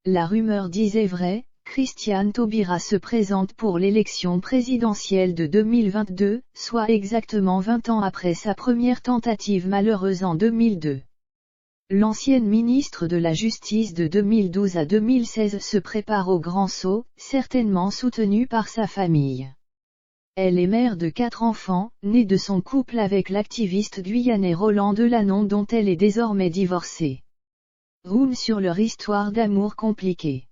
La rumeur disait vrai, Christiane Taubira se présente pour l'élection présidentielle de 2022, soit exactement 20 ans après sa première tentative malheureuse en 2002. L'ancienne ministre de la Justice de 2012 à 2016 se prépare au grand saut, certainement soutenue par sa famille. Elle est mère de 4 enfants, nés de son couple avec l'activiste guyanais Roland Delanon dont elle est désormais divorcée. Room sur leur histoire d'amour compliquée.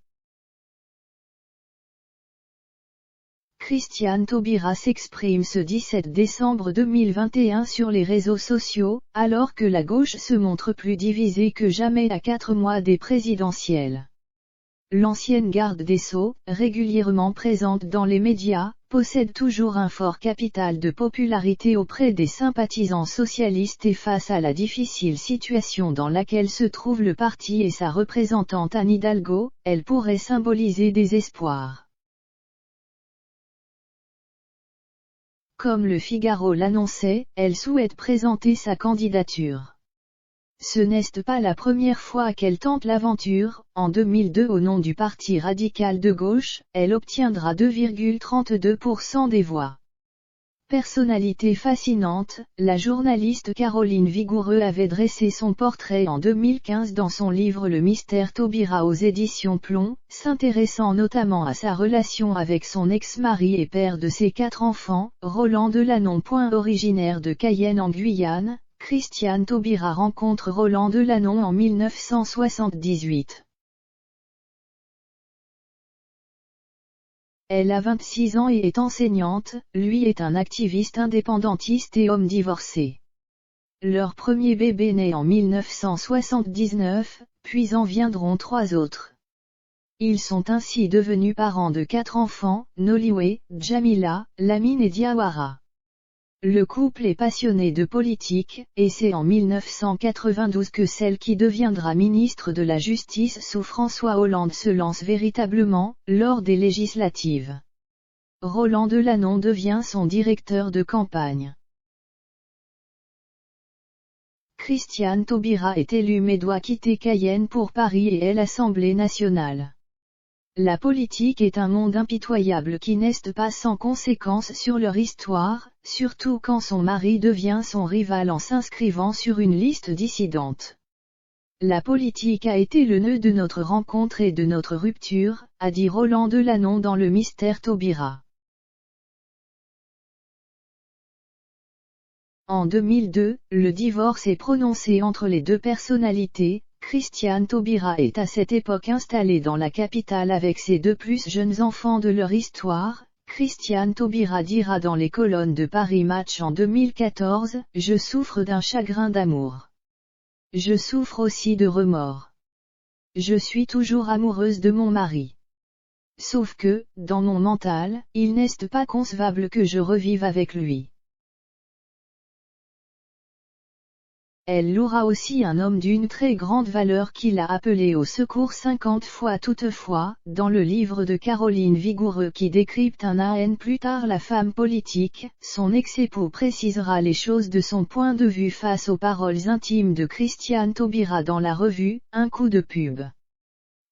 Christiane Taubira s'exprime ce 17 décembre 2021 sur les réseaux sociaux, alors que la gauche se montre plus divisée que jamais à 4 mois des présidentielles. L'ancienne garde des Sceaux, régulièrement présente dans les médias, possède toujours un fort capital de popularité auprès des sympathisants socialistes et face à la difficile situation dans laquelle se trouve le parti et sa représentante Anne Hidalgo, elle pourrait symboliser des espoirs. Comme le Figaro l'annonçait, elle souhaite présenter sa candidature. Ce n'est pas la première fois qu'elle tente l'aventure. En 2002 au nom du Parti radical de gauche, elle obtiendra 2,32% des voix. Personnalité fascinante, la journaliste Caroline Vigoureux avait dressé son portrait en 2015 dans son livre Le mystère Taubira aux éditions Plomb, s'intéressant notamment à sa relation avec son ex-mari et père de ses 4 enfants, Roland Delanon. Originaire de Cayenne en Guyane, Christiane Taubira rencontre Roland Delanon en 1978. Elle a 26 ans et est enseignante, lui est un activiste indépendantiste et homme divorcé. Leur premier bébé naît en 1979, puis en viendront 3 autres. Ils sont ainsi devenus parents de 4 enfants, Noliwe, Jamila, Lamine et Diawara. Le couple est passionné de politique, et c'est en 1992 que celle qui deviendra ministre de la Justice sous François Hollande se lance véritablement, lors des législatives. Roland Delanon devient son directeur de campagne. Christiane Taubira est élue mais doit quitter Cayenne pour Paris et est l'Assemblée nationale. La politique est un monde impitoyable qui n'est pas sans conséquences sur leur histoire, surtout quand son mari devient son rival en s'inscrivant sur une liste dissidente. La politique a été le nœud de notre rencontre et de notre rupture, a dit Roland Delanon dans Le mystère Taubira. En 2002, le divorce est prononcé entre les deux personnalités. Christiane Taubira est à cette époque installée dans la capitale avec ses 2 plus jeunes enfants de leur histoire. Christiane Taubira dira dans les colonnes de Paris Match en 2014, « Je souffre d'un chagrin d'amour. Je souffre aussi de remords. Je suis toujours amoureuse de mon mari. Sauf que, dans mon mental, il n'est pas concevable que je revive avec lui. » Elle louera aussi un homme d'une très grande valeur qui l'a appelé au secours 50 fois. Toutefois, dans le livre de Caroline Vigoureux qui décrypte un an plus tard la femme politique, son ex-époux précisera les choses de son point de vue face aux paroles intimes de Christiane Taubira dans la revue, Un coup de pub.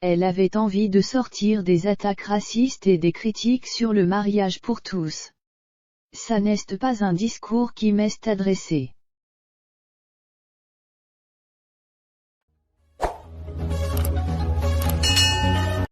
Elle avait envie de sortir des attaques racistes et des critiques sur le mariage pour tous. Ça n'est pas un discours qui m'est adressé.